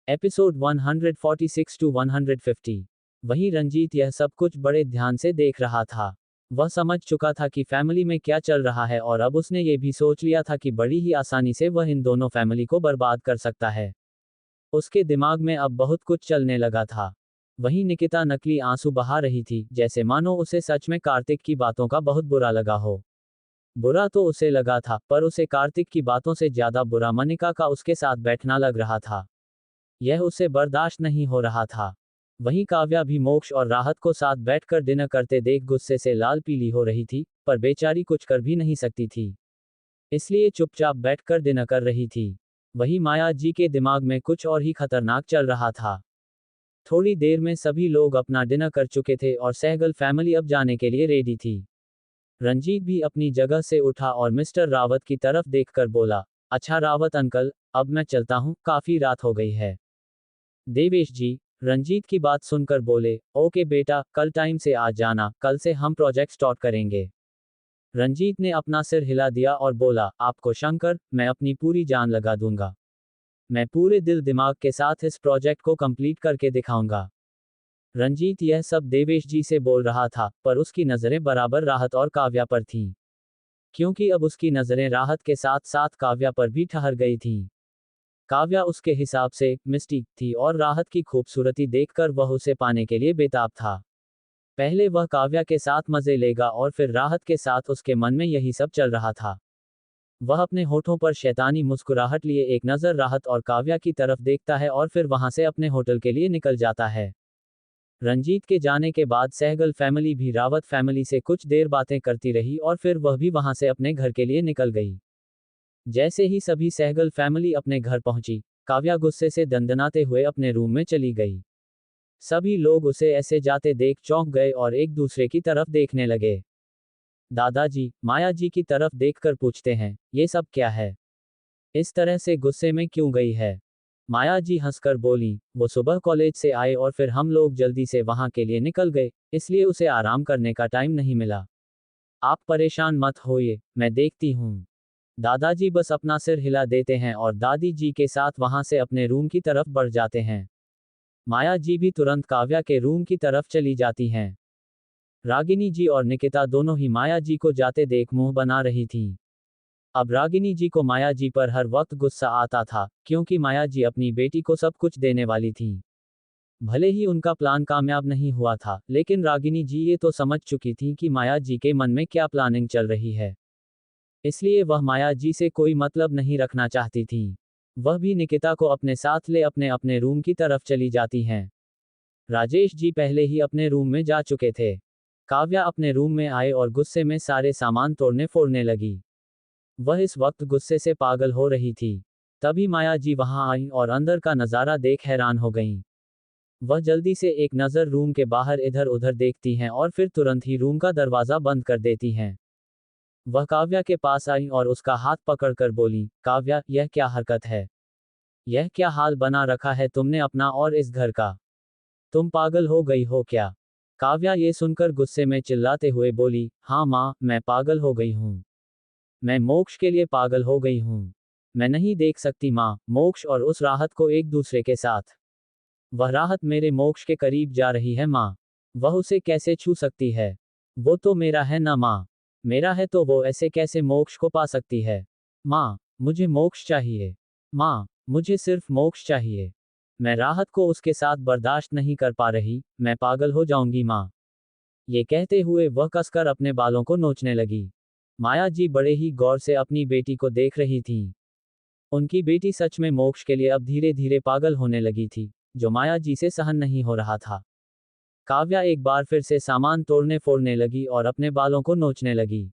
Episode 146 to 150। वहीं रंजीत यह सब कुछ बड़े ध्यान से देख रहा था। वह समझ चुका था कि फैमिली में क्या चल रहा है और अब उसने ये भी सोच लिया था कि बड़ी ही आसानी से वह इन दोनों फैमिली को बर्बाद कर सकता है। उसके दिमाग में अब बहुत कुछ चलने लगा था। वहीं निकिता नकली आंसू बहा रही थी, जैसे मानो उसे सच में कार्तिक की बातों का बहुत बुरा लगा हो। बुरा तो उसे लगा था, पर उसे कार्तिक की बातों से ज्यादा बुरा मनिका का उसके साथ बैठना लग रहा था। यह उसे बर्दाश्त नहीं हो रहा था। वहीं काव्या भी मोक्ष और राहत को साथ बैठकर डिनर करते देख गुस्से से लाल पीली हो रही थी, पर बेचारी कुछ कर भी नहीं सकती थी। इसलिए चुपचाप बैठकर डिनर कर रही थी। वहीं माया जी के दिमाग में कुछ और ही खतरनाक चल रहा था। थोड़ी देर में सभी लोग अपना डिनर कर चुके थे और सहगल फैमिली अब जाने के लिए रेडी थी। रंजीत भी अपनी जगह से उठा और मिस्टर रावत की तरफ देखकर बोला, अच्छा रावत अंकल, अब मैं चलता हूँ, काफी रात हो गई है। देवेश जी, रंजीत की बात सुनकर बोले, ओके बेटा, कल टाइम से आ जाना, कल से हम प्रोजेक्ट स्टार्ट करेंगे। रंजीत ने अपना सिर हिला दिया और बोला, आपको शंकर, मैं अपनी पूरी जान लगा दूंगा। मैं पूरे दिल दिमाग के साथ इस प्रोजेक्ट को कंप्लीट करके दिखाऊंगा। रंजीत यह सब देवेश जी से बोल रहा था, पर उसकी नजरें बराबर राहत और काव्या पर थीं। क्योंकि अब उसकी नजरें राहत के साथ साथ काव्या पर भी ठहर गई थीं। काव्या उसके हिसाब से मिस्टी थी और राहत की खूबसूरती देखकर वह उसे पाने के लिए बेताब था। पहले वह काव्या के साथ मजे लेगा और फिर राहत के साथ। उसके मन में यही सब चल रहा था। वह अपने होठों पर शैतानी मुस्कुराहट लिए एक नजर राहत और काव्या की तरफ देखता है और फिर वहां से अपने होटल के लिए निकल जाता है। रंजीत के जाने के बाद सहगल फैमिली भी रावत फैमिली से कुछ देर बातें करती रही और फिर वह भी वहां से अपने घर के लिए निकल गई। जैसे ही सभी सहगल फैमिली अपने घर पहुंची, काव्या गुस्से से दंदनाते हुए अपने रूम में चली गई। सभी लोग उसे ऐसे जाते देख चौंक गए और एक दूसरे की तरफ देखने लगे। दादाजी माया जी की तरफ देखकर पूछते हैं, ये सब क्या है? इस तरह से गुस्से में क्यों गई है? माया जी हंसकर बोली, वो सुबह कॉलेज से आए और फिर हम लोग जल्दी से वहां के लिए निकल गए, इसलिए उसे आराम करने का टाइम नहीं मिला। आप परेशान मत होइए, मैं देखती हूँ। दादाजी बस अपना सिर हिला देते हैं और दादी जी के साथ वहां से अपने रूम की तरफ बढ़ जाते हैं। माया जी भी तुरंत काव्या के रूम की तरफ चली जाती हैं। रागिनी जी और निकिता दोनों ही माया जी को जाते देख मुंह बना रही थीं। अब रागिनी जी को माया जी पर हर वक्त गुस्सा आता था, क्योंकि माया जी अपनी बेटी को सब कुछ देने वाली थीं। भले ही उनका प्लान कामयाब नहीं हुआ था, लेकिन रागिनी जी ये तो समझ चुकी थी कि माया जी के मन में क्या प्लानिंग चल रही है। इसलिए वह माया जी से कोई मतलब नहीं रखना चाहती थीं। वह भी निकिता को अपने साथ ले अपने अपने रूम की तरफ चली जाती हैं। राजेश जी पहले ही अपने रूम में जा चुके थे। काव्या अपने रूम में आए और गुस्से में सारे सामान तोड़ने फोड़ने लगी। वह इस वक्त गुस्से से पागल हो रही थी। तभी माया जी वहां आई और अंदर का नजारा देख हैरान हो गईं। वह जल्दी से एक नज़र रूम के बाहर इधर उधर देखती हैं और फिर तुरंत ही रूम का दरवाजा बंद कर देती हैं। वह काव्या के पास आई और उसका हाथ पकड़कर बोली, काव्या, यह क्या हरकत है? यह क्या हाल बना रखा है तुमने अपना और इस घर का? तुम पागल हो गई हो क्या? काव्या ये सुनकर गुस्से में चिल्लाते हुए बोली, हाँ माँ, मैं पागल हो गई हूँ। मैं मोक्ष के लिए पागल हो गई हूँ। मैं नहीं देख सकती माँ, मोक्ष और उस राहत को एक दूसरे के साथ। वह राहत मेरे मोक्ष के करीब जा रही है माँ। वह उसे कैसे छू सकती है? वो तो मेरा है ना माँ। मेरा है तो वो ऐसे कैसे मोक्ष को पा सकती है? माँ, मुझे मोक्ष चाहिए। माँ, मुझे सिर्फ मोक्ष चाहिए। मैं राहत को उसके साथ बर्दाश्त नहीं कर पा रही, मैं पागल हो जाऊंगी माँ। ये कहते हुए वह कसकर अपने बालों को नोचने लगी। माया जी बड़े ही गौर से अपनी बेटी को देख रही थीं। उनकी बेटी सच में मोक्ष के लिए अब धीरे धीरे पागल होने लगी थी, जो माया जी से सहन नहीं हो रहा था। काव्या एक बार फिर से सामान तोड़ने फोड़ने लगी और अपने बालों को नोचने लगी।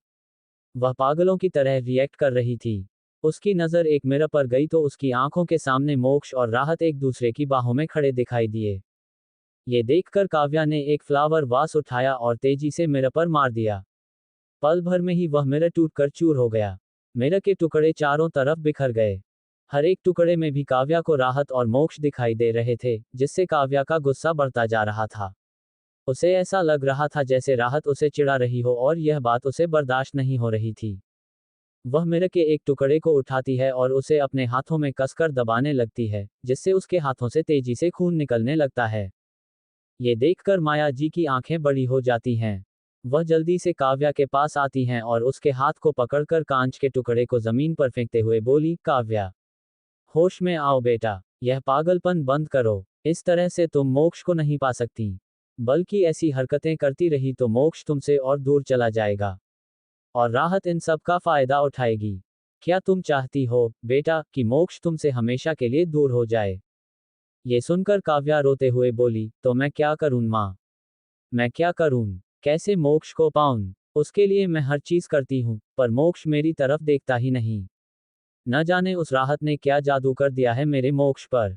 वह पागलों की तरह रिएक्ट कर रही थी। उसकी नज़र एक मिरर पर गई तो उसकी आंखों के सामने मोक्ष और राहत एक दूसरे की बाहों में खड़े दिखाई दिए। ये देखकर काव्या ने एक फ्लावर वास उठाया और तेजी से मिरर पर मार दिया। पल भर में ही वह मिरर टूटकर चूर हो गया। मिरर के टुकड़े चारों तरफ बिखर गए। हर एक टुकड़े में भी काव्या को राहत और मोक्ष दिखाई दे रहे थे, जिससे काव्या का गुस्सा बढ़ता जा रहा था। उसे ऐसा लग रहा था जैसे राहत उसे चिढ़ा रही हो और यह बात उसे बर्दाश्त नहीं हो रही थी। वह मिर्र के एक टुकड़े को उठाती है और उसे अपने हाथों में कसकर दबाने लगती है, जिससे उसके हाथों से तेजी से खून निकलने लगता है। ये देखकर माया जी की आंखें बड़ी हो जाती हैं। वह जल्दी से काव्या के पास आती हैं और उसके हाथ को पकड़कर कांच के टुकड़े को जमीन पर फेंकते हुए बोली, काव्या, होश में आओ बेटा, यह पागलपन बंद करो। इस तरह से तुम मोक्ष को नहीं पा सकती, बल्कि ऐसी हरकतें करती रही तो मोक्ष तुमसे और दूर चला जाएगा, और राहत इन सब का फायदा उठाएगी। क्या तुम चाहती हो, बेटा, कि मोक्ष तुमसे हमेशा के लिए दूर हो जाए? ये सुनकर काव्या रोते हुए बोली, तो मैं क्या करूं माँ? मैं क्या करूं? कैसे मोक्ष को पाऊं? उसके लिए मैं हर चीज करती हूं, पर मोक्ष मेरी तरफ देखता ही नहीं। न जाने उस राहत ने क्या जादू कर दिया है मेरे मोक्ष पर।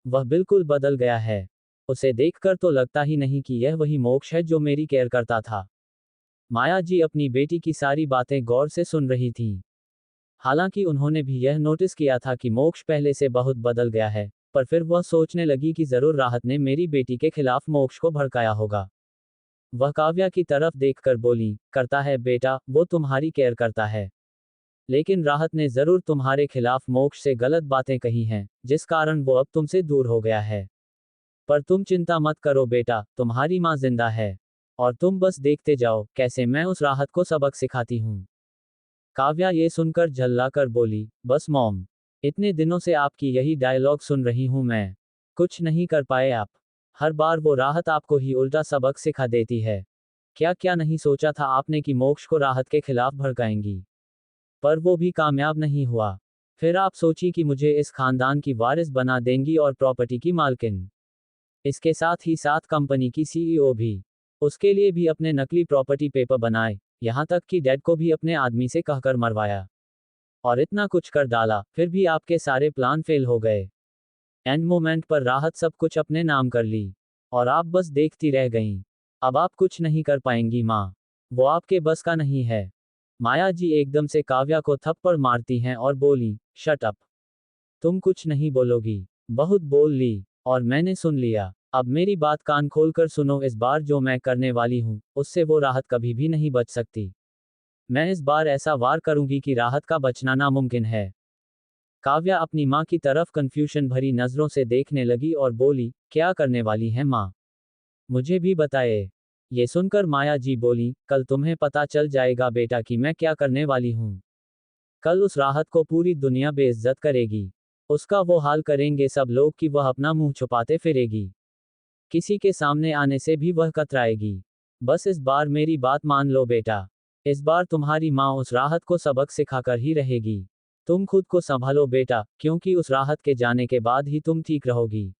वह बिल्कुल बदल गया है। उसे देखकर तो लगता ही नहीं कि यह वही मोक्ष है जो मेरी केयर करता था। माया जी अपनी बेटी की सारी बातें गौर से सुन रही थीं। हालांकि उन्होंने भी यह नोटिस किया था कि मोक्ष पहले से बहुत बदल गया है, पर फिर वह सोचने लगी कि जरूर राहत ने मेरी बेटी के खिलाफ मोक्ष को भड़काया होगा। वह काव्या की तरफ देखकर बोली, करता है बेटा, वो तुम्हारी केयर करता है, लेकिन राहत ने जरूर तुम्हारे खिलाफ मोक्ष से गलत बातें कही हैं, जिस कारण वो अब तुमसे दूर हो गया है। पर तुम चिंता मत करो बेटा, तुम्हारी माँ जिंदा है, और तुम बस देखते जाओ कैसे मैं उस राहत को सबक सिखाती हूँ। काव्या ये सुनकर झल्लाकर बोली, बस मॉम, इतने दिनों से आपकी यही डायलॉग सुन रही हूं मैं। कुछ नहीं कर पाए आप। हर बार वो राहत आपको ही उल्टा सबक सिखा देती है। क्या क्या नहीं सोचा था आपने कि मोक्ष को राहत के खिलाफ भड़काएंगी, पर वो भी कामयाब नहीं हुआ। फिर आप सोची कि मुझे इस खानदान की वारिस बना देंगी और प्रॉपर्टी की मालकिन, इसके साथ ही साथ कंपनी की सीईओ भी। उसके लिए भी अपने नकली प्रॉपर्टी पेपर बनाए, यहाँ तक कि डैड को भी अपने आदमी से कहकर मरवाया, और इतना कुछ कर डाला, फिर भी आपके सारे प्लान फेल हो गए। एंड मोमेंट पर राहत सब कुछ अपने नाम कर ली, और आप बस देखती रह गईं। अब आप कुछ नहीं कर पाएंगी माँ, वो आपके बस का नहीं है। माया जी एकदम से काव्या को थप्पड़ मारती हैं और बोली, शट अप, तुम कुछ नहीं बोलोगी, बहुत बोल ली, और मैंने सुन लिया। अब मेरी बात कान खोलकर सुनो, इस बार जो मैं करने वाली हूँ, उससे वो राहत कभी भी नहीं बच सकती। मैं इस बार ऐसा वार करूंगी कि राहत का बचना नामुमकिन है। काव्या अपनी माँ की तरफ कंफ्यूजन भरी नजरों से देखने लगी और बोली, क्या करने वाली है माँ? मुझे भी बताए। ये सुनकर माया जी बोली, कल तुम्हें पता चल जाएगा बेटा कि मैं क्या करने वाली हूँ। कल उस राहत को पूरी दुनिया बेइज्जत करेगी। उसका वो हाल करेंगे सब लोग कि वह अपना मुंह छुपाते फिरेगी। किसी के सामने आने से भी वह कतराएगी। बस इस बार मेरी बात मान लो बेटा। इस बार तुम्हारी माँ उस राहत को सबक सिखाकर ही रहेगी। तुम खुद को संभालो बेटा, क्योंकि उस राहत के जाने के बाद ही तुम ठीक रहोगी।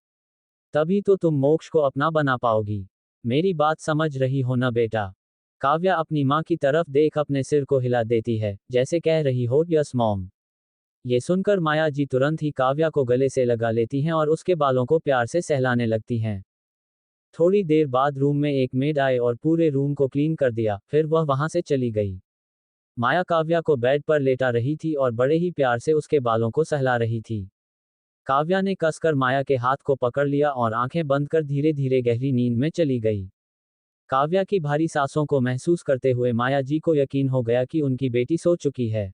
तभी तो तुम मोक्ष को अपना बना पाओगी। मेरी बात समझ रही हो ना बेटा? काव्या अपनी माँ की तरफ देख अपने सिर को हिला देती है, जैसे कह रही हो, यस मॉम। ये सुनकर माया जी तुरंत ही काव्या को गले से लगा लेती हैं और उसके बालों को प्यार से सहलाने लगती हैं। थोड़ी देर बाद रूम में एक मेड आए और पूरे रूम को क्लीन कर दिया, फिर वह वहां से चली गई। माया काव्या को बेड पर लेटा रही थी और बड़े ही प्यार से उसके बालों को सहला रही थी। काव्या ने कसकर माया के हाथ को पकड़ लिया और आंखें बंद कर धीरे धीरे गहरी नींद में चली गई। काव्या की भारी सांसों को महसूस करते हुए माया जी को यकीन हो गया कि उनकी बेटी सो चुकी है।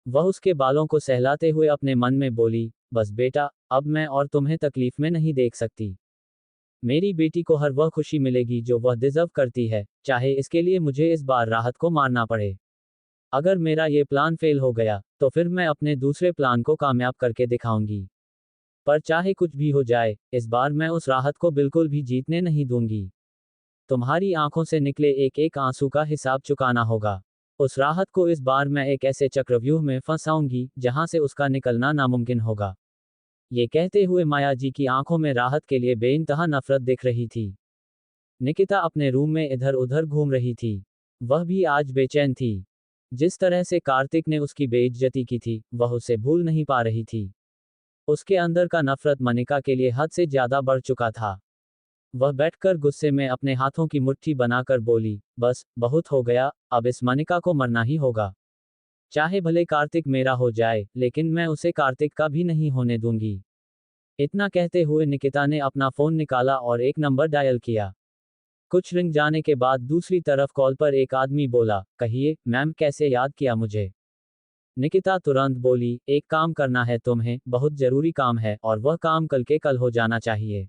वह उसके बालों को सहलाते हुए अपने मन में बोली, बस बेटा, अब मैं और तुम्हें तकलीफ में नहीं देख सकती। मेरी बेटी को हर वह खुशी मिलेगी जो वह डिजर्व करती है, चाहे इसके लिए मुझे इस बार राहत को मारना पड़े। अगर मेरा ये प्लान फेल हो गया, तो फिर मैं अपने दूसरे प्लान को कामयाब करके दिखाऊंगी। पर चाहे कुछ भी हो जाए, इस बार मैं उस राहत को बिल्कुल भी जीतने नहीं दूंगी। तुम्हारी आंखों से निकले एक एक आंसू का हिसाब चुकाना होगा। उस राहत को इस बार मैं एक ऐसे चक्रव्यूह में फंसाऊंगी, जहां से उसका निकलना नामुमकिन होगा। ये कहते हुए माया जी की आंखों में राहत के लिए बेइंतहा नफरत दिख रही थी। निकिता अपने रूम में इधर उधर घूम रही थी। वह भी आज बेचैन थी। जिस तरह से कार्तिक ने उसकी बेइज्जती की थी, वह उसे भूल नहीं पा रही थी। उसके अंदर का नफरत मनिका के लिए हद से ज्यादा बढ़ चुका था। वह बैठकर गुस्से में अपने हाथों की मुट्ठी बनाकर बोली, बस, बहुत हो गया, अब इस मनिका को मरना ही होगा। चाहे भले कार्तिक मेरा हो जाए, लेकिन मैं उसे कार्तिक का भी नहीं होने दूंगी। इतना कहते हुए निकिता ने अपना फोन निकाला और एक नंबर डायल किया। कुछ रिंग जाने के बाद दूसरी तरफ कॉल पर एक आदमी बोला, कहिए मैम, कैसे याद किया मुझे? निकिता तुरंत बोली, एक काम करना है तुम्हें, बहुत जरूरी काम है, और वह काम कल के कल हो जाना चाहिए।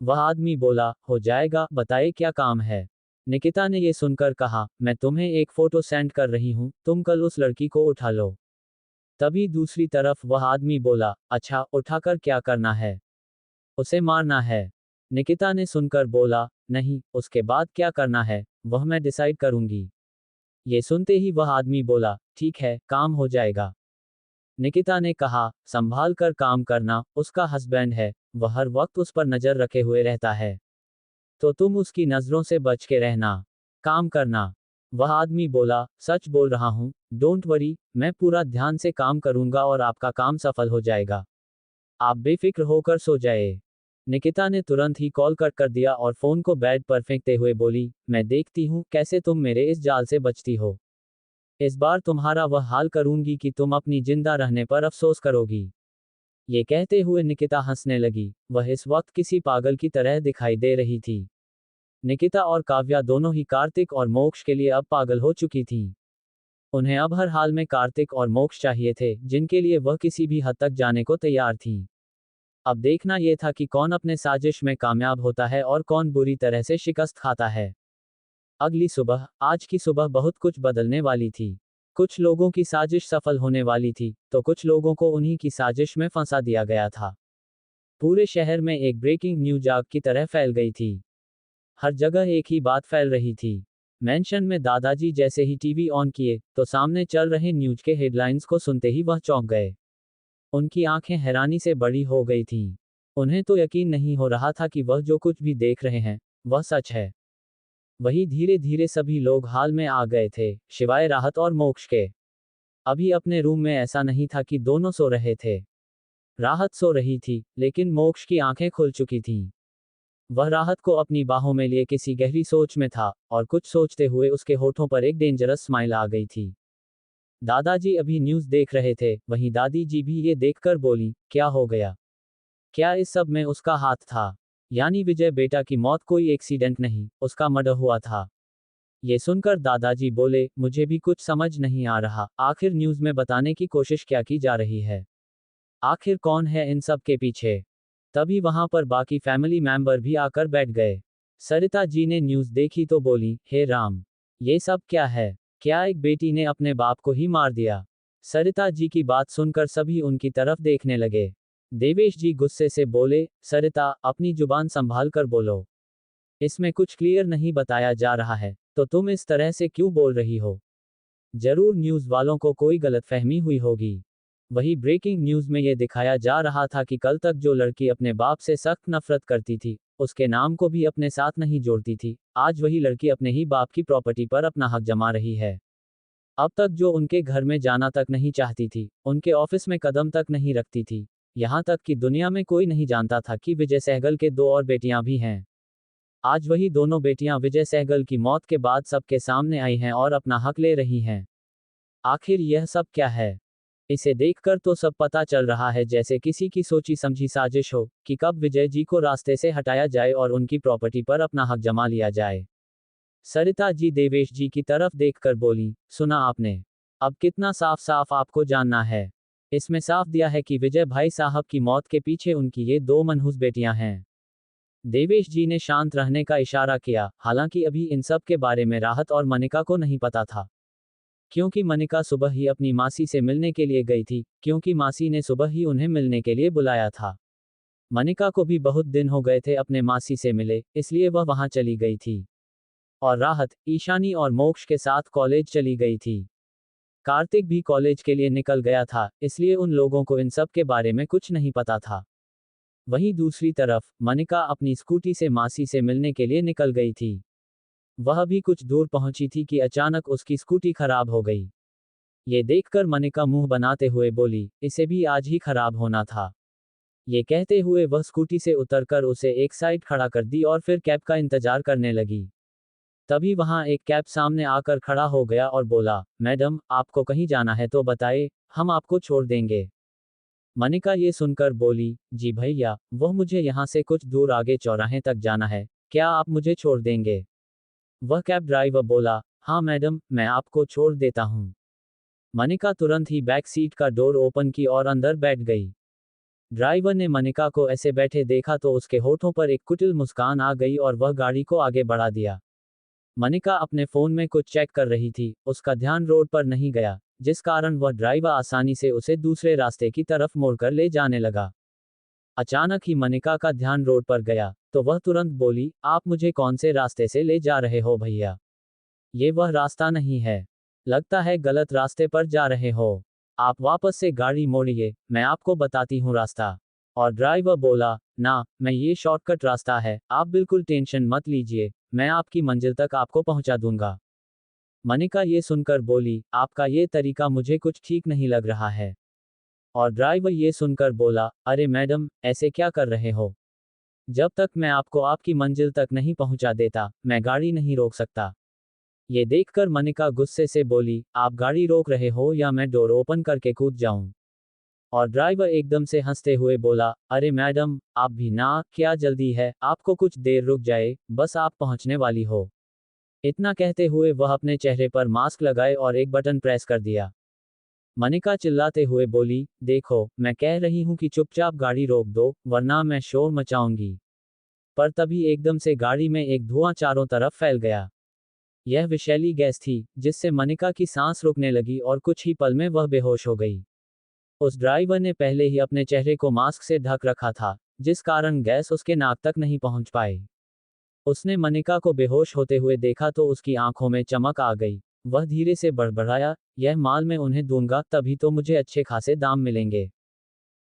वह आदमी बोला, हो जाएगा, बताइए क्या काम है। निकिता ने ये सुनकर कहा, मैं तुम्हें एक फोटो सेंड कर रही हूँ, तुम कल उस लड़की को उठा लो। तभी दूसरी तरफ वह आदमी बोला, अच्छा, उठाकर क्या करना है? उसे मारना है। निकिता ने सुनकर बोला, नहीं, उसके बाद क्या करना है, वह मैं डिसाइड करूंगी। ये सुनते ही वह आदमी बोला, ठीक है, काम हो जाएगा। निकिता ने कहा, संभाल कर काम करना, उसका हस्बैंड है, वह हर वक्त उस पर नजर रखे हुए रहता है। तो तुम उसकी नजरों से बच के रहना। काम करना। वह आदमी बोला, सच बोल रहा हूँ, डोंट वरी, मैं पूरा ध्यान से काम करूंगा और आपका काम सफल हो जाएगा। आप बेफिक्र होकर सो जाए। निकिता ने तुरंत ही कॉल कट कर दिया और फोन को बेड पर फेंकते हुए बोली, मैं देखती हूँ कैसे तुम मेरे इस जाल से बचती हो। इस बार तुम्हारा वह हाल करूंगी कि तुम अपनी जिंदा रहने पर अफसोस करोगी। ये कहते हुए निकिता हंसने लगी। वह इस वक्त किसी पागल की तरह दिखाई दे रही थी। निकिता और काव्या दोनों ही कार्तिक और मोक्ष के लिए अब पागल हो चुकी थीं। उन्हें अब हर हाल में कार्तिक और मोक्ष चाहिए थे, जिनके लिए वह किसी भी हद तक जाने को तैयार थीं। अब देखना यह था कि कौन अपने साजिश में कामयाब होता है और कौन बुरी तरह से शिकस्त खाता है। अगली सुबह, आज की सुबह बहुत कुछ बदलने वाली थी। कुछ लोगों की साजिश सफल होने वाली थी, तो कुछ लोगों को उन्हीं की साजिश में फंसा दिया गया था। पूरे शहर में एक ब्रेकिंग न्यूज आग की तरह फैल गई थी। हर जगह एक ही बात फैल रही थी। मेंशन में दादाजी जैसे ही टीवी ऑन किए, तो सामने चल रहे न्यूज के हेडलाइंस को सुनते ही वह चौंक गए। उनकी आंखें हैरानी से बड़ी हो गई थीं। उन्हें तो यकीन नहीं हो रहा था कि वह जो कुछ भी देख रहे हैं, वह सच है। वही धीरे धीरे सभी लोग हाल में आ गए थे, शिवाय राहत और मोक्ष के। अभी अपने रूम में ऐसा नहीं था कि दोनों सो रहे थे। राहत सो रही थी, लेकिन मोक्ष की आंखें खुल चुकी थीं। वह राहत को अपनी बाहों में लिए किसी गहरी सोच में था, और कुछ सोचते हुए उसके होठों पर एक डेंजरस स्माइल आ गई थी। दादाजी अभी न्यूज़ देख रहे थे, वहीं दादी जी भी ये देखकर बोली, क्या हो गया? क्या इस सब में उसका हाथ था? यानी विजय बेटा की मौत कोई एक्सीडेंट नहीं, उसका मर्डर हुआ था। ये सुनकर दादाजी बोले, मुझे भी कुछ समझ नहीं आ रहा, आखिर न्यूज़ में बताने की कोशिश क्या की जा रही है? आखिर कौन है इन सब के पीछे? तभी वहां पर बाकी फैमिली मेंबर भी आकर बैठ गए। सरिता जी ने न्यूज़ देखी तो बोली, हे राम, ये सब क्या है? क्या एक बेटी ने अपने बाप को ही मार दिया? सरिता जी की बात सुनकर सभी उनकी तरफ देखने लगे। देवेश जी गुस्से से बोले, सरिता, अपनी जुबान संभाल कर बोलो। इसमें कुछ क्लियर नहीं बताया जा रहा है, तो तुम इस तरह से क्यों बोल रही हो? जरूर न्यूज़ वालों को कोई गलतफहमी हुई होगी। वही ब्रेकिंग न्यूज़ में ये दिखाया जा रहा था कि कल तक जो लड़की अपने बाप से सख्त नफरत करती थी, उसके नाम को भी अपने साथ नहीं जोड़ती थी, आज वही लड़की अपने ही बाप की प्रॉपर्टी पर अपना हक जमा रही है। अब तक जो उनके घर में जाना तक नहीं चाहती थी, उनके ऑफिस में कदम तक नहीं रखती थी, यहाँ तक कि दुनिया में कोई नहीं जानता था कि विजय सहगल के दो और बेटियां भी हैं। आज वही दोनों बेटियां विजय सहगल की मौत के बाद सबके सामने आई हैं और अपना हक ले रही हैं। आखिर यह सब क्या है? इसे देखकर तो सब पता चल रहा है जैसे किसी की सोची समझी साजिश हो, कि कब विजय जी को रास्ते से हटाया जाए और उनकी प्रॉपर्टी पर अपना हक जमा लिया जाए। सरिता जी देवेश जी की तरफ देखकर बोली, सुना आपने? अब कितना साफ साफ आपको जानना है। इसमें साफ दिया है कि विजय भाई साहब की मौत के पीछे उनकी ये दो मनहूस बेटियां हैं। देवेश जी ने शांत रहने का इशारा किया, हालांकि अभी इन सब के बारे में राहत और मनिका को नहीं पता था। क्योंकि मनिका सुबह ही अपनी मासी से मिलने के लिए गई थी, क्योंकि मासी ने सुबह ही उन्हें मिलने के लिए बुलाया था। मनिका को भी बहुत दिन हो गए थे अपने मासी से मिले, इसलिए वह वहां चली गई थी। और राहत, ईशानी और मोक्ष के साथ कॉलेज चली गई थी। कार्तिक भी कॉलेज के लिए निकल गया था, इसलिए उन लोगों को इन सब के बारे में कुछ नहीं पता था। वहीं दूसरी तरफ, मनिका अपनी स्कूटी से मासी से मिलने के लिए निकल गई थी। वह भी कुछ दूर पहुंची थी कि अचानक उसकी स्कूटी खराब हो गई। ये देखकर मनिका मुंह बनाते हुए बोली, इसे भी आज ही खराब होना था। ये कहते हुए वह स्कूटी से उतरकर उसे एक साइड खड़ा कर दी और फिर कैब का इंतजार करने लगी। तभी वहां एक कैब सामने आकर खड़ा हो गया और बोला, मैडम, आपको कहीं जाना है तो बताए, हम आपको छोड़ देंगे। मनिका ये सुनकर बोली, जी भैया, वह मुझे यहाँ से कुछ दूर आगे चौराहे तक जाना है, क्या आप मुझे छोड़ देंगे? वह कैब ड्राइवर बोला, हाँ मैडम, मैं आपको छोड़ देता हूँ। मनिका तुरंत ही बैक सीट का डोर ओपन की और अंदर बैठ गई। ड्राइवर ने मनिका को ऐसे बैठे देखा तो उसके होठों पर एक कुटिल मुस्कान आ गई और वह गाड़ी को आगे बढ़ा दिया। मनिका अपने फोन में कुछ चेक कर रही थी, उसका ध्यान रोड पर नहीं गया, जिस कारण वह ड्राइवर आसानी से उसे दूसरे रास्ते की तरफ मोड़कर ले जाने लगा। अचानक ही मनिका का ध्यान रोड पर गया, तो वह तुरंत बोली, आप मुझे कौन से रास्ते से ले जा रहे हो भैया? ये वह रास्ता नहीं है। लगता है गलत रास्ते पर जा रहे हो। आप वापस से गाड़ी मोड़िए, मैं आपको बताती हूँ रास्ता। और ड्राइवर बोला, ना, मैं ये शॉर्टकट रास्ता है, आप बिल्कुल टेंशन मत लीजिए, मैं आपकी मंजिल तक आपको पहुंचा दूंगा। मनिका ये सुनकर बोली, आपका ये तरीका मुझे कुछ ठीक नहीं लग रहा है। और ड्राइवर ये सुनकर बोला, अरे मैडम, ऐसे क्या कर रहे हो? जब तक मैं आपको आपकी मंजिल तक नहीं पहुंचा देता, मैं गाड़ी नहीं रोक सकता। ये देखकर मनिका गुस्से से बोली, आप गाड़ी रोक रहे हो या मैं डोर ओपन करके कूद जाऊं? और ड्राइवर एकदम से हंसते हुए बोला, अरे मैडम, आप भी ना, क्या जल्दी है, आपको कुछ देर रुक जाए, बस आप पहुंचने वाली हो। इतना कहते हुए वह अपने चेहरे पर मास्क लगाए और एक बटन प्रेस कर दिया। मनिका चिल्लाते हुए बोली, देखो, मैं कह रही हूं कि चुपचाप गाड़ी रोक दो, वरना मैं शोर मचाऊंगी। पर तभी एकदम से गाड़ी में एक धुआं चारों तरफ फैल गया। यह विषैली गैस थी, जिससे मनिका की सांस रुकने लगी और कुछ ही पल में वह बेहोश हो गई। उस ड्राइवर ने पहले ही अपने चेहरे को मास्क से ढक रखा था, जिस कारण गैस उसके नाक तक नहीं पहुंच पाई। उसने मनिका को बेहोश होते हुए देखा तो उसकी आंखों में चमक आ गई। वह धीरे से बड़बड़ाया, यह माल मैं उन्हें दूंगा, तभी तो मुझे अच्छे खासे दाम मिलेंगे।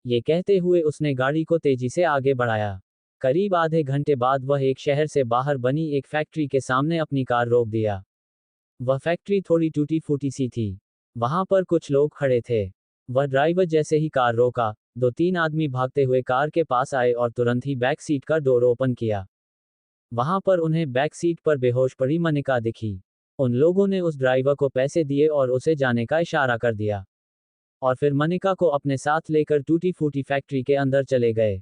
ये कहते हुए उसने गाड़ी को तेजी से आगे बढ़ाया। करीब आधे घंटे बाद वह एक शहर से बाहर बनी एक फैक्ट्री के सामने अपनी कार रोक दिया। वह फैक्ट्री थोड़ी टूटी फूटी सी थी। वहां पर कुछ लोग खड़े थे। वह ड्राइवर जैसे ही कार रोका, 2-3 आदमी भागते हुए कार के पास आए और तुरंत ही बैक सीट का डोर ओपन किया। वहां पर उन्हें बैक सीट पर बेहोश पड़ी मनिका दिखी। उन लोगों ने उस ड्राइवर को पैसे दिए और उसे जाने का इशारा कर दिया। और फिर मनिका को अपने साथ लेकर टूटी फूटी फैक्ट्री के अंदर चले गए।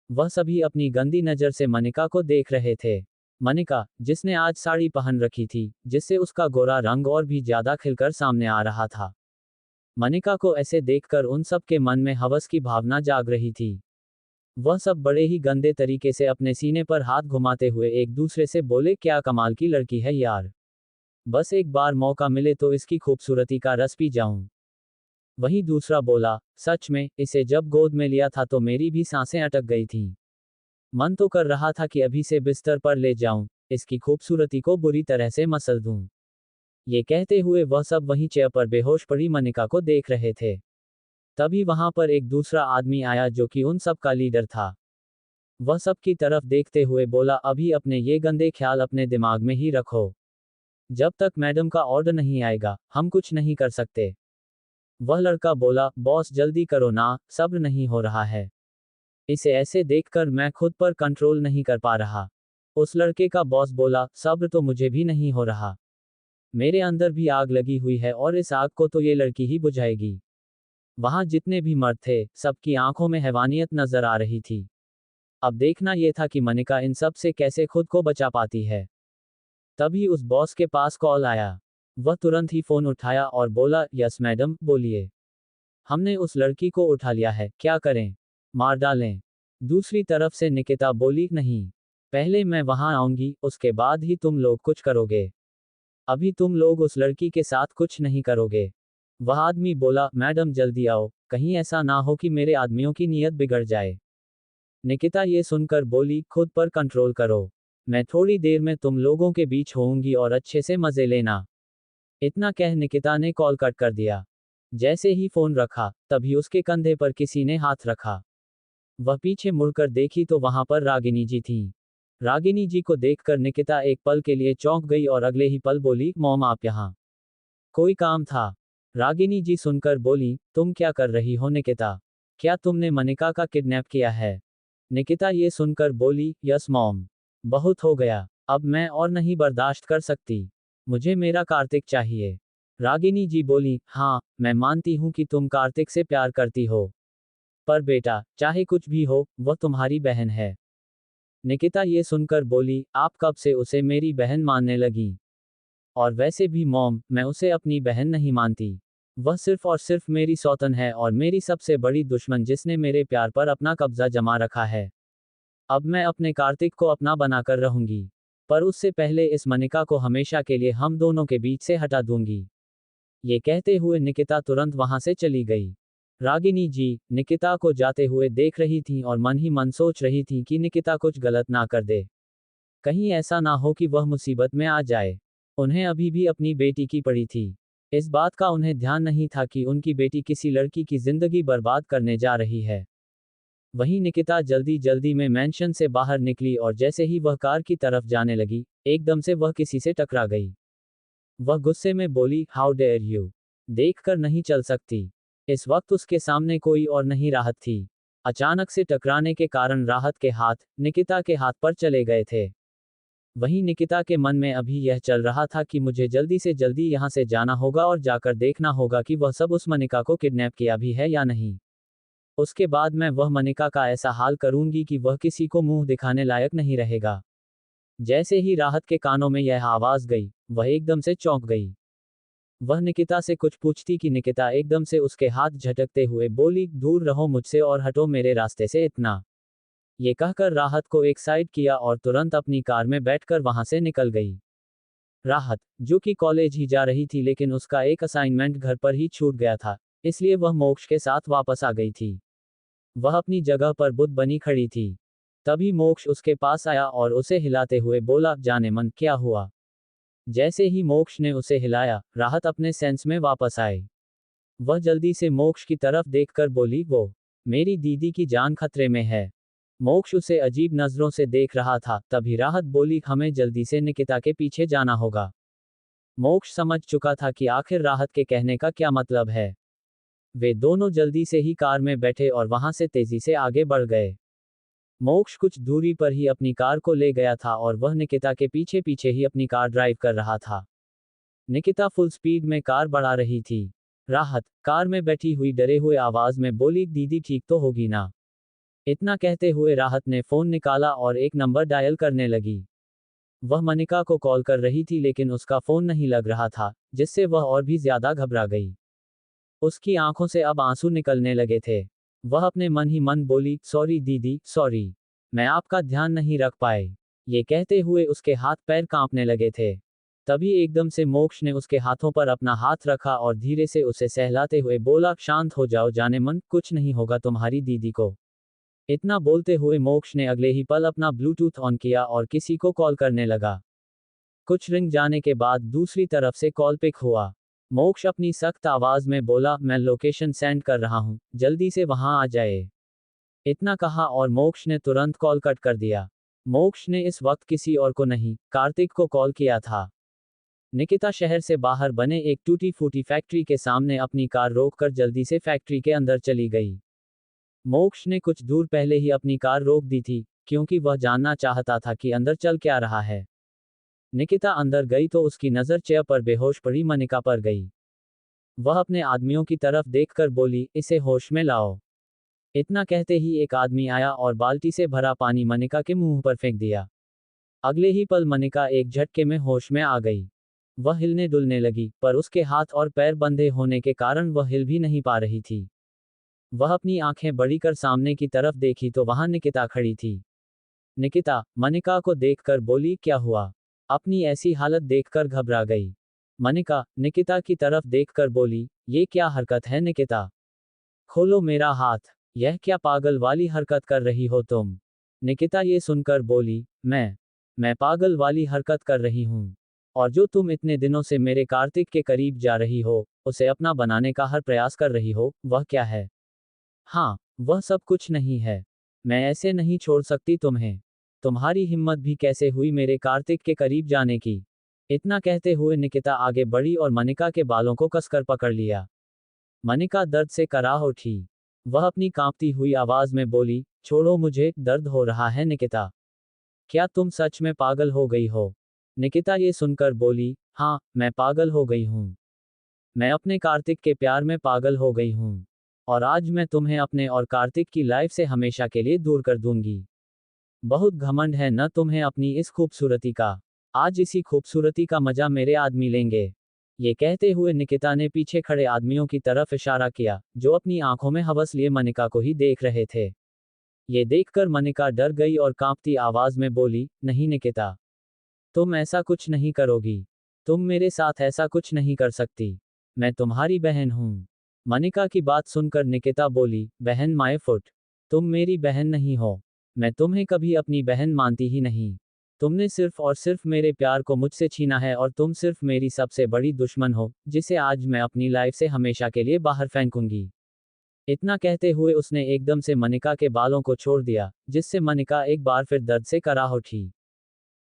वह सभी अपनी गंदी नजर से मनिका को देख रहे थे। मनिका, जिसने आज साड़ी पहन रखी थी, जिससे उसका गोरा रंग और भी ज्यादा खिलकर सामने आ रहा था। मनिका को ऐसे देखकर उन सब के मन में हवस की भावना जाग रही थी। वह सब बड़े ही गंदे तरीके से अपने सीने पर हाथ घुमाते हुए एक दूसरे से बोले, क्या कमाल की लड़की है यार। बस एक बार मौका मिले तो इसकी खूबसूरती का रस पी जाऊं। वहीं दूसरा बोला, सच में, इसे जब गोद में लिया था तो मेरी भी सांसें अटक गई थीं। मन तो कर रहा था कि अभी से बिस्तर पर ले जाऊं, इसकी खूबसूरती को बुरी तरह से मसल दूं। ये कहते हुए वह सब वहीं चेयर पर बेहोश पड़ी मनिका को देख रहे थे। तभी वहां पर एक दूसरा आदमी आया जो कि उन सब का लीडर था। वह सबकी तरफ देखते हुए बोला, अभी अपने ये गंदे ख्याल अपने दिमाग में ही रखो। जब तक मैडम का ऑर्डर नहीं आएगा, हम कुछ नहीं कर सकते। वह लड़का बोला, बॉस जल्दी करो ना, सब्र नहीं हो रहा है। इसे ऐसे देखकर मैं खुद पर कंट्रोल नहीं कर पा रहा। उस लड़के का बॉस बोला, सब्र तो मुझे भी नहीं हो रहा। मेरे अंदर भी आग लगी हुई है और इस आग को तो ये लड़की ही बुझाएगी। वहां जितने भी मर्द थे, सबकी आंखों में हैवानियत नजर आ रही थी। अब देखना यह था कि मनिका इन सब से कैसे खुद को बचा पाती है। तभी उस बॉस के पास कॉल आया। वह तुरंत ही फोन उठाया और बोला, यस मैडम, बोलिए। हमने उस लड़की को उठा लिया है, क्या करें? मार डालें? दूसरी तरफ से निकिता बोली, नहीं, पहले मैं वहां आऊंगी, उसके बाद ही तुम लोग कुछ करोगे। अभी तुम लोग उस लड़की के साथ कुछ नहीं करोगे। वह आदमी बोला, मैडम जल्दी आओ, कहीं ऐसा ना हो कि मेरे आदमियों की नीयत बिगड़ जाए। निकिता ये सुनकर बोली, खुद पर कंट्रोल करो। मैं थोड़ी देर में तुम लोगों के बीच होऊंगी और अच्छे से मजे लेना। इतना कह निकिता ने कॉल कट कर दिया। जैसे ही फोन रखा, तभी उसके कंधे पर किसी ने हाथ रखा। वह पीछे मुड़कर देखी तो वहां पर रागिनी जी थीं। रागिनी जी को देखकर निकिता एक पल के लिए चौंक गई और अगले ही पल बोली, मॉम आप यहाँ? कोई काम था? रागिनी जी सुनकर बोली, तुम क्या कर रही हो निकिता? क्या तुमने मनिका का किडनैप किया है? निकिता ये सुनकर बोली, यस मॉम। बहुत हो गया, अब मैं और नहीं बर्दाश्त कर सकती। मुझे मेरा कार्तिक चाहिए। रागिनी जी बोली, हाँ, मैं मानती हूँ कि तुम कार्तिक से प्यार करती हो। पर बेटा, चाहे कुछ भी हो, वह तुम्हारी बहन है। निकिता ये सुनकर बोली, आप कब से उसे मेरी बहन मानने लगी? और वैसे भी मॉम, मैं उसे अपनी बहन नहीं मानती। वह सिर्फ और सिर्फ मेरी सौतन है और मेरी सबसे बड़ी दुश्मन जिसने मेरे प्यार पर अपना कब्जा जमा रखा है। अब मैं अपने कार्तिक को अपना बनाकर रहूंगी। पर उससे पहले इस मनिका को हमेशा के लिए हम दोनों के बीच से हटा दूंगी। ये कहते हुए निकिता तुरंत वहां से चली गई। रागिनी जी, निकिता को जाते हुए देख रही थीं और मन ही मन सोच रही थीं कि निकिता कुछ गलत ना कर दे। कहीं ऐसा ना हो कि वह मुसीबत में आ जाए। उन्हें अभी भी अपनी बेटी की पड़ी थी। इस बात का उन्हें ध्यान नहीं था कि उनकी बेटी किसी लड़की की जिंदगी बर्बाद करने जा रही है। वहीं निकिता जल्दी जल्दी में मेंशन से बाहर निकली और जैसे ही वह कार की तरफ जाने लगी, एकदम से वह किसी से टकरा गई। वह गुस्से में बोली, हाउ डेयर यू, देखकर नहीं चल सकती। इस वक्त उसके सामने कोई और नहीं राहत थी। अचानक से टकराने के कारण राहत के हाथ निकिता के हाथ पर चले गए थे। वहीं निकिता के मन में अभी यह चल रहा था कि मुझे जल्दी से जल्दी यहाँ से जाना होगा और जाकर देखना होगा कि वह सब उस मनिका को किडनैप किया भी है या नहीं। उसके बाद मैं वह मनिका का ऐसा हाल करूंगी कि वह किसी को मुंह दिखाने लायक नहीं रहेगा। जैसे ही राहत के कानों में यह आवाज गई, वह एकदम से चौंक गई। वह निकिता से कुछ पूछती कि निकिता एकदम से उसके हाथ झटकते हुए बोली, दूर रहो मुझसे और हटो मेरे रास्ते से इतना। ये कहकर राहत को एक साइड किया और तुरंत अपनी कार में बैठकर वहां से निकल गई। राहत, जो कि कॉलेज ही जा रही थी लेकिन उसका एक असाइनमेंट घर पर ही छूट गया था, इसलिए वह मोक्ष के साथ वापस आ गई थी। वह अपनी जगह पर बुद्ध बनी खड़ी थी। तभी मोक्ष उसके पास आया और उसे हिलाते हुए बोला, जाने मन क्या हुआ। जैसे ही मोक्ष ने उसे हिलाया, राहत अपने सेंस में वापस आए। वह जल्दी से मोक्ष की तरफ देखकर बोली, वो मेरी दीदी की जान खतरे में है। मोक्ष उसे अजीब नजरों से देख रहा था। तभी राहत बोली, हमें जल्दी से निकिता के पीछे जाना होगा। मोक्ष समझ चुका था कि आखिर राहत के कहने का क्या मतलब है। वे दोनों जल्दी से ही कार में बैठे और वहां से तेजी से आगे बढ़ गए। मोक्ष कुछ दूरी पर ही अपनी कार को ले गया था और वह निकिता के पीछे पीछे ही अपनी कार ड्राइव कर रहा था। निकिता फुल स्पीड में कार बढ़ा रही थी। राहत कार में बैठी हुई डरे हुए आवाज में बोली, दीदी ठीक तो होगी ना। इतना कहते हुए राहत ने फोन निकाला और एक नंबर डायल करने लगी। वह मनिका को कॉल कर रही थी लेकिन उसका फोन नहीं लग रहा था, जिससे वह और भी ज्यादा घबरा गई। उसकी आंखों से अब आंसू निकलने लगे थे। वह अपने मन ही मन बोली, सॉरी दीदी, सॉरी, मैं आपका ध्यान नहीं रख पाए। ये कहते हुए उसके हाथ पैर कांपने लगे थे। तभी एकदम से मोक्ष ने उसके हाथों पर अपना हाथ रखा और धीरे से उसे सहलाते हुए बोला, शांत हो जाओ जाने मन, कुछ नहीं होगा तुम्हारी दीदी को। इतना बोलते हुए मोक्ष ने अगले ही पल अपना ब्लूटूथ ऑन किया और किसी को कॉल करने लगा। कुछ रिंग जाने के बाद दूसरी तरफ से कॉल पिक हुआ। मोक्ष अपनी सख्त आवाज में बोला, मैं लोकेशन सेंड कर रहा हूं, जल्दी से वहां आ जाए। इतना कहा और मोक्ष ने तुरंत कॉल कट कर दिया। मोक्ष ने इस वक्त किसी और को नहीं, कार्तिक को कॉल किया था। निकिता शहर से बाहर बने एक टूटी फूटी फैक्ट्री के सामने अपनी कार रोककर जल्दी से फैक्ट्री के अंदर चली गई। मोक्ष ने कुछ दूर पहले ही अपनी कार रोक दी थी, क्योंकि वह जानना चाहता था कि अंदर चल क्या रहा है। निकिता अंदर गई तो उसकी नजर चेयर पर बेहोश पड़ी मनिका पर गई। वह अपने आदमियों की तरफ देखकर बोली, इसे होश में लाओ। इतना कहते ही एक आदमी आया और बाल्टी से भरा पानी मनिका के मुंह पर फेंक दिया। अगले ही पल मनिका एक झटके में होश में आ गई। वह हिलने डुलने लगी, पर उसके हाथ और पैर बंधे होने के कारण वह हिल भी नहीं पा रही थी। वह अपनी आंखें बड़ी कर सामने की तरफ देखी तो वहां निकिता खड़ी थी। निकिता मनिका को देखकर बोली, क्या हुआ। अपनी ऐसी हालत देखकर घबरा गई। मनिका निकिता की तरफ देखकर बोली, ये क्या हरकत है निकिता, खोलो मेरा हाथ, यह क्या पागल वाली हरकत कर रही हो तुम। निकिता ये सुनकर बोली, मैं पागल वाली हरकत कर रही हूँ। और जो तुम इतने दिनों से मेरे कार्तिक के करीब जा रही हो, उसे अपना बनाने का हर प्रयास कर रही हो, वह क्या है। हाँ, वह सब कुछ नहीं है। मैं ऐसे नहीं छोड़ सकती तुम्हें। तुम्हारी हिम्मत भी कैसे हुई मेरे कार्तिक के करीब जाने की। इतना कहते हुए निकिता आगे बढ़ी और मनिका के बालों को कसकर पकड़ लिया। मनिका दर्द से कराह उठी। वह अपनी कांपती हुई आवाज में बोली, छोड़ो मुझे, दर्द हो रहा है निकिता। क्या तुम सच में पागल हो गई हो। निकिता ये सुनकर बोली, हाँ, मैं पागल हो गई हूँ। मैं अपने कार्तिक के प्यार में पागल हो गई हूँ। और आज मैं तुम्हें अपने और कार्तिक की लाइफ से हमेशा के लिए दूर कर दूंगी। बहुत घमंड है न तुम्हें अपनी इस खूबसूरती का। आज इसी खूबसूरती का मजा मेरे आदमी लेंगे। ये कहते हुए निकिता ने पीछे खड़े आदमियों की तरफ इशारा किया, जो अपनी आंखों में हवस लिए मनिका को ही देख रहे थे। ये देखकर मनिका डर गई और कांपती आवाज में बोली, नहीं निकिता, तुम ऐसा कुछ नहीं करोगी। तुम मेरे साथ ऐसा कुछ नहीं कर सकती। मैं तुम्हारी बहन हूं। मनिका की बात सुनकर निकिता बोली, बहन माय फुट, तुम मेरी बहन नहीं हो। मैं तुम्हें कभी अपनी बहन मानती ही नहीं। तुमने सिर्फ और सिर्फ मेरे प्यार को मुझसे छीना है और तुम सिर्फ मेरी सबसे बड़ी दुश्मन हो, जिसे आज मैं अपनी लाइफ से हमेशा के लिए बाहर फेंकूंगी। इतना कहते हुए उसने एकदम से मनिका के बालों को छोड़ दिया, जिससे मनिका एक बार फिर दर्द से कराह उठी।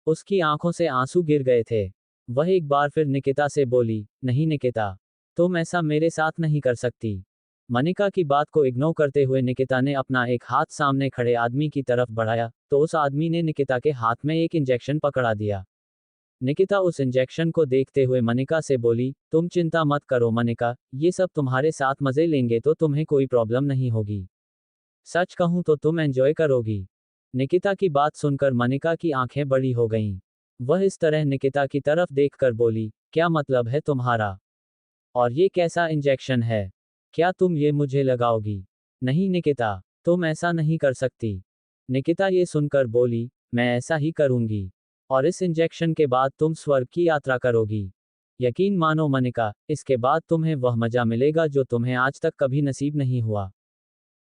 उसकी आंखों से आंसू गिर गए थे। वह एक बार फिर निकिता से बोली, नहीं निकिता, तुम ऐसा मेरे साथ नहीं कर सकती। मनिका की बात को इग्नोर करते हुए निकिता ने अपना एक हाथ सामने खड़े आदमी की तरफ बढ़ाया, तो उस आदमी ने निकिता के हाथ में एक इंजेक्शन पकड़ा दिया। निकिता उस इंजेक्शन को देखते हुए मनिका से बोली, तुम चिंता मत करो मनिका, ये सब तुम्हारे साथ मजे लेंगे तो तुम्हें कोई प्रॉब्लम नहीं होगी। सच कहूं तो तुम एंजॉय करोगी। निकिता की बात सुनकर मनिका की आंखें बड़ी हो गईं। वह इस तरह निकिता की तरफ देखकर बोली, क्या मतलब है तुम्हारा? और ये कैसा इंजेक्शन है? क्या तुम ये मुझे लगाओगी? नहीं निकिता, तुम ऐसा नहीं कर सकती। निकिता ये सुनकर बोली, मैं ऐसा ही करूंगी। और इस इंजेक्शन के बाद तुम स्वर्ग की यात्रा करोगी। यकीन मानो मनिका, इसके बाद तुम्हें वह मजा मिलेगा जो तुम्हें आज तक कभी नसीब नहीं हुआ।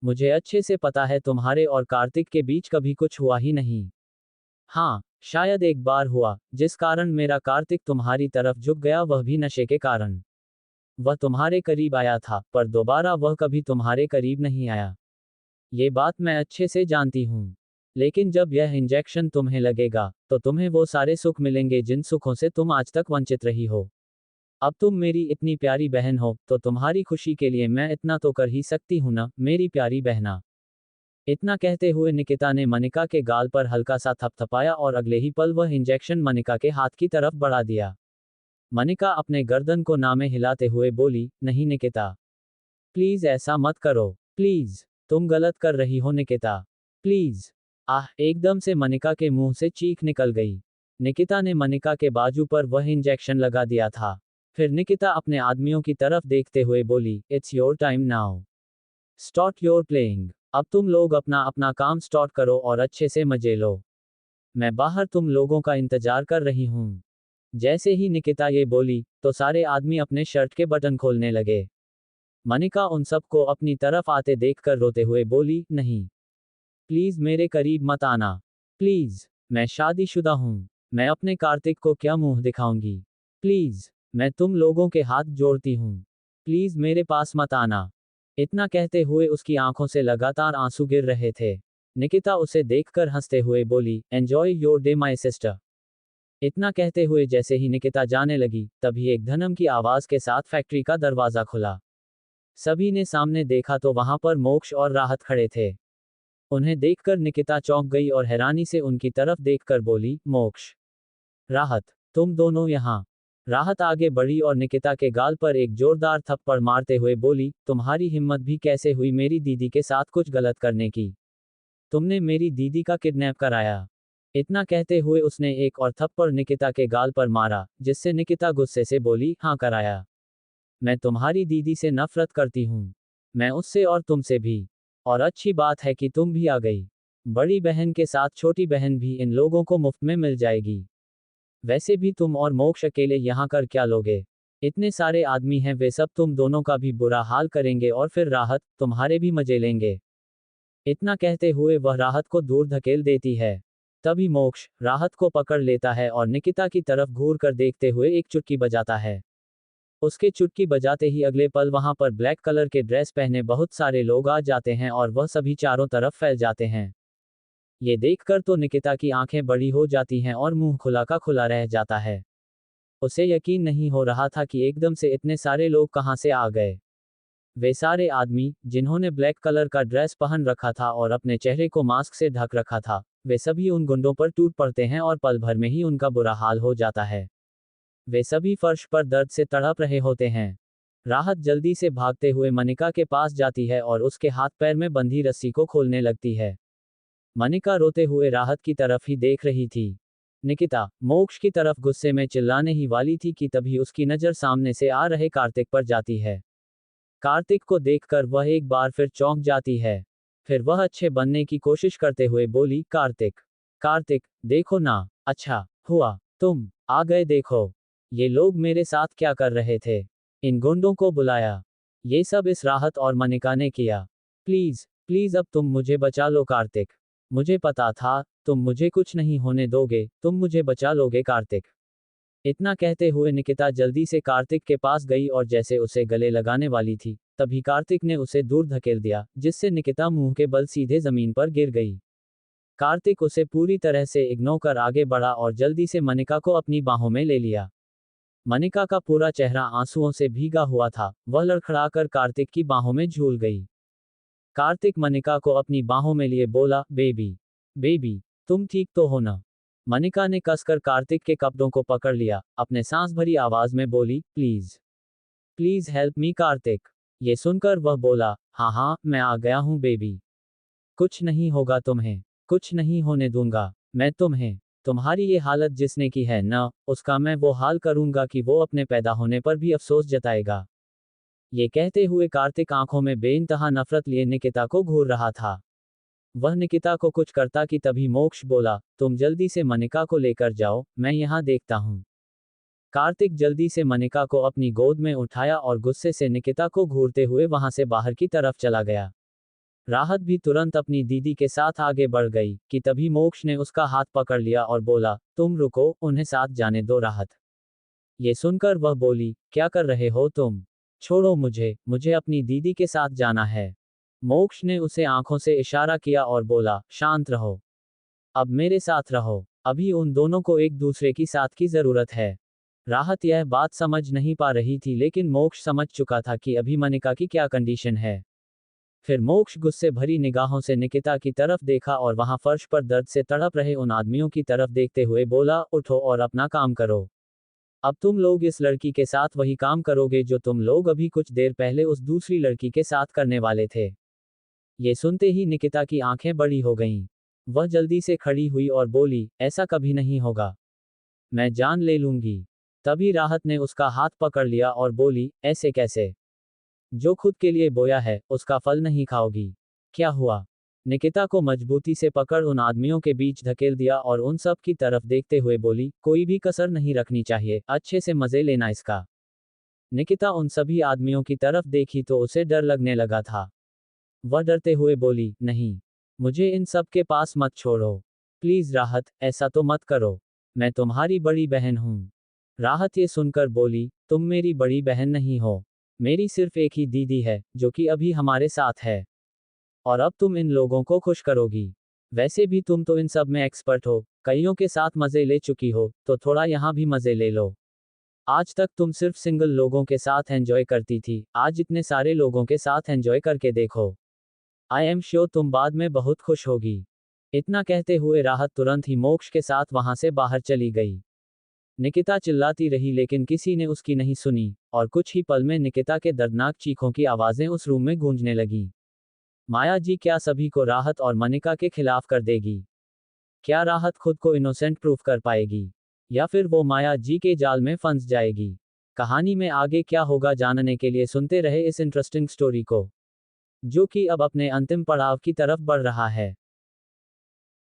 मुझे अच्छे से पता है तुम्हारे और कार्तिक के बीच कभी कुछ हुआ ही नहीं। हाँ, शायद एक बार हुआ, जिस कारण मेरा कार्तिक तुम्हारी तरफ झुक गया, वह भी नशे के कारण। वह तुम्हारे करीब आया था, पर दोबारा वह कभी तुम्हारे करीब नहीं आया। ये बात मैं अच्छे से जानती हूँ। लेकिन जब यह इंजेक्शन तुम्हें लगेगा, तो तुम्हें वो सारे सुख मिलेंगे जिन सुखों से तुम आज तक वंचित रही हो। अब तुम मेरी इतनी प्यारी बहन हो, तो तुम्हारी खुशी के लिए मैं इतना तो कर ही सकती हूं ना, मेरी प्यारी बहना। इतना कहते हुए निकिता ने मनिका के गाल पर हल्का सा थपथपाया और अगले ही पल वह इंजेक्शन मनिका के हाथ की तरफ बढ़ा दिया। मनिका अपने गर्दन को नामे हिलाते हुए बोली, नहीं निकिता, प्लीज ऐसा मत करो, प्लीज, तुम गलत कर रही हो निकिता, प्लीज। आह, एकदम से मनिका के मुंह से चीख निकल गई। निकिता ने मनिका के बाजू पर वह इंजेक्शन लगा दिया था। फिर निकिता अपने आदमियों की तरफ देखते हुए बोली, it's your time now, start your playing. अब तुम लोग अपना अपना काम स्टार्ट करो और अच्छे से मजे लो। मैं बाहर तुम लोगों का इंतजार कर रही हूँ। जैसे ही निकिता ये बोली, तो सारे आदमी अपने शर्ट के बटन खोलने लगे। मनिका उन सबको अपनी तरफ आते देखकर रोते हुए बोली, नहीं, प्लीज मेरे करीब मत आना, प्लीज, मैं शादीशुदा हूँ। मैं अपने कार्तिक को क्या मुंह दिखाऊंगी? प्लीज, मैं तुम लोगों के हाथ जोड़ती हूँ, प्लीज मेरे पास मत आना। इतना कहते हुए उसकी आंखों से लगातार आंसू गिर रहे थे। निकिता उसे देखकर हंसते हुए बोली, enjoy your day my sister. इतना कहते हुए जैसे ही निकिता जाने लगी, तभी एक धनम की आवाज के साथ फैक्ट्री का दरवाजा खुला। सभी ने सामने देखा तो वहां पर मोक्ष और राहत खड़े थे। उन्हें देखकर निकिता चौंक गई और हैरानी से उनकी तरफ देखकर बोली, मोक्ष, राहत, तुम दोनों यहाँ। राहत आगे बढ़ी और निकिता के गाल पर एक जोरदार थप्पड़ मारते हुए बोली, तुम्हारी हिम्मत भी कैसे हुई मेरी दीदी के साथ कुछ गलत करने की? तुमने मेरी दीदी का किडनैप कराया। इतना कहते हुए उसने एक और थप्पड़ निकिता के गाल पर मारा, जिससे निकिता गुस्से से बोली, हाँ कराया। मैं तुम्हारी दीदी से नफरत करती हूँ। मैं उससे और तुमसे भी। और अच्छी बात है कि तुम भी आ गई। बड़ी बहन के साथ छोटी बहन भी इन लोगों को मुफ्त में मिल जाएगी। वैसे भी तुम और मोक्ष अकेले यहाँ कर क्या लोगे? इतने सारे आदमी हैं, वे सब तुम दोनों का भी बुरा हाल करेंगे और फिर राहत, तुम्हारे भी मजे लेंगे। इतना कहते हुए वह राहत को दूर धकेल देती है। तभी मोक्ष राहत को पकड़ लेता है और निकिता की तरफ घूर कर देखते हुए एक चुटकी बजाता है। उसके चुटकी बजाते ही अगले पल वहां पर ब्लैक कलर के ड्रेस पहने बहुत सारे लोग आ जाते हैं और वह सभी चारों तरफ फैल जाते हैं। ये देखकर तो निकिता की आंखें बड़ी हो जाती हैं और मुंह खुला का खुला रह जाता है। उसे यकीन नहीं हो रहा था कि एकदम से इतने सारे लोग कहां से आ गए। वे सारे आदमी, जिन्होंने ब्लैक कलर का ड्रेस पहन रखा था और अपने चेहरे को मास्क से ढक रखा था, वे सभी उन गुंडों पर टूट पड़ते हैं और पल भर में ही उनका बुरा हाल हो जाता है। वे सभी फर्श पर दर्द से तड़प रहे होते हैं। राहत जल्दी से भागते हुए मनिका के पास जाती है और उसके हाथ पैर में बंधी रस्सी को खोलने लगती है। मनिका रोते हुए राहत की तरफ ही देख रही थी। निकिता मोक्ष की तरफ गुस्से में चिल्लाने ही वाली थी कि तभी उसकी नज़र सामने से आ रहे कार्तिक पर जाती है। कार्तिक को देखकर वह एक बार फिर चौंक जाती है। फिर वह अच्छे बनने की कोशिश करते हुए बोली, कार्तिक, कार्तिक, देखो ना, अच्छा हुआ तुम आ गए, देखो ये लोग मेरे साथ क्या कर रहे थे। इन गुंडों को बुलाया। ये सब इस राहत और मनिका ने किया। प्लीज प्लीज अब तुम मुझे बचा लो कार्तिक। मुझे पता था तुम मुझे कुछ नहीं होने दोगे, तुम मुझे बचा लोगे कार्तिक। इतना कहते हुए निकिता जल्दी से कार्तिक के पास गई और जैसे उसे गले लगाने वाली थी, तभी कार्तिक ने उसे दूर धकेल दिया, जिससे निकिता मुंह के बल सीधे जमीन पर गिर गई। कार्तिक उसे पूरी तरह से इग्नोर कर आगे बढ़ा और जल्दी से मनिका को अपनी बाहों में ले लिया। मनिका का पूरा चेहरा आंसुओं से भीगा हुआ था, वह लड़खड़ाकर कार्तिक की बाहों में झूल गई। कार्तिक मनिका को अपनी बाहों में लिए बोला, बेबी, बेबी, तुम ठीक तो हो ना। मनिका ने कसकर कार्तिक के कपड़ों को पकड़ लिया, अपने सांस भरी आवाज में बोली, please please help me Kartik. ये सुनकर वह बोला, हाँ हाँ मैं आ गया हूँ बेबी। कुछ नहीं होगा तुम्हें, कुछ नहीं होने दूंगा मैं तुम्हें। तुम्हारी ये हालत जिसने की है ना, उसका मैं वो हाल करूंगा कि वो अपने पैदा होने पर भी अफसोस जताएगा। ये कहते हुए कार्तिक आंखों में बेइंतहा नफरत लिए निकिता को घूर रहा था। वह निकिता को कुछ करता कि तभी मोक्ष बोला, तुम जल्दी से मनिका को लेकर जाओ, मैं यहाँ देखता हूँ। कार्तिक जल्दी से मनिका को अपनी गोद में उठाया और गुस्से से निकिता को घूरते हुए वहां से बाहर की तरफ चला गया। राहत भी तुरंत अपनी दीदी के साथ आगे बढ़ गई कि तभी मोक्ष ने उसका हाथ पकड़ लिया और बोला, तुम रुको, उन्हें साथ जाने दो राहत। ये सुनकर वह बोली, क्या कर रहे हो तुम, छोड़ो मुझे, मुझे अपनी दीदी के साथ जाना है। मोक्ष ने उसे आंखों से इशारा किया और बोला, शांत रहो, अब मेरे साथ रहो, अभी उन दोनों को एक दूसरे की साथ की जरूरत है। राहत यह बात समझ नहीं पा रही थी, लेकिन मोक्ष समझ चुका था कि अभी मनिका की क्या कंडीशन है। फिर मोक्ष गुस्से भरी निगाहों से निकिता की तरफ देखा और वहां फर्श पर दर्द से तड़प रहे उन आदमियों की तरफ देखते हुए बोला, उठो और अपना काम करो। अब तुम लोग इस लड़की के साथ वही काम करोगे जो तुम लोग अभी कुछ देर पहले उस दूसरी लड़की के साथ करने वाले थे। ये सुनते ही निकिता की आंखें बड़ी हो गईं। वह जल्दी से खड़ी हुई और बोली, ऐसा कभी नहीं होगा, मैं जान ले लूंगी। तभी राहत ने उसका हाथ पकड़ लिया और बोली, ऐसे कैसे, जो खुद के लिए बोया है उसका फल नहीं खाओगी, क्या हुआ। निकिता को मजबूती से पकड़ उन आदमियों के बीच धकेल दिया और उन सब की तरफ देखते हुए बोली, कोई भी कसर नहीं रखनी चाहिए, अच्छे से मजे लेना इसका। निकिता उन सभी आदमियों की तरफ देखी तो उसे डर लगने लगा था। वह डरते हुए बोली, नहीं, मुझे इन सब के पास मत छोड़ो, प्लीज राहत, ऐसा तो मत करो, मैं तुम्हारी बड़ी बहन हूँ। राहत ये सुनकर बोली, तुम मेरी बड़ी बहन नहीं हो, मेरी सिर्फ एक ही दीदी है जो कि अभी हमारे साथ है। और अब तुम इन लोगों को खुश करोगी। वैसे भी तुम तो इन सब में एक्सपर्ट हो, कईयों के साथ मजे ले चुकी हो, तो थोड़ा यहाँ भी मजे ले लो। आज तक तुम सिर्फ सिंगल लोगों के साथ एंजॉय करती थी, आज इतने सारे लोगों के साथ एंजॉय करके देखो। आई एम श्योर तुम बाद में बहुत खुश होगी। इतना कहते हुए राहत तुरंत ही मोक्ष के साथ वहां से बाहर चली गई। निकिता चिल्लाती रही लेकिन किसी ने उसकी नहीं सुनी, और कुछ ही पल में निकिता के दर्दनाक चीखों की आवाजें उस रूम में गूंजने लगीं। माया जी क्या सभी को राहत और मनिका के खिलाफ कर देगी? क्या राहत खुद को इनोसेंट प्रूफ कर पाएगी, या फिर वो माया जी के जाल में फंस जाएगी? कहानी में आगे क्या होगा जानने के लिए सुनते रहे इस इंटरेस्टिंग स्टोरी को, जो कि अब अपने अंतिम पड़ाव की तरफ बढ़ रहा है।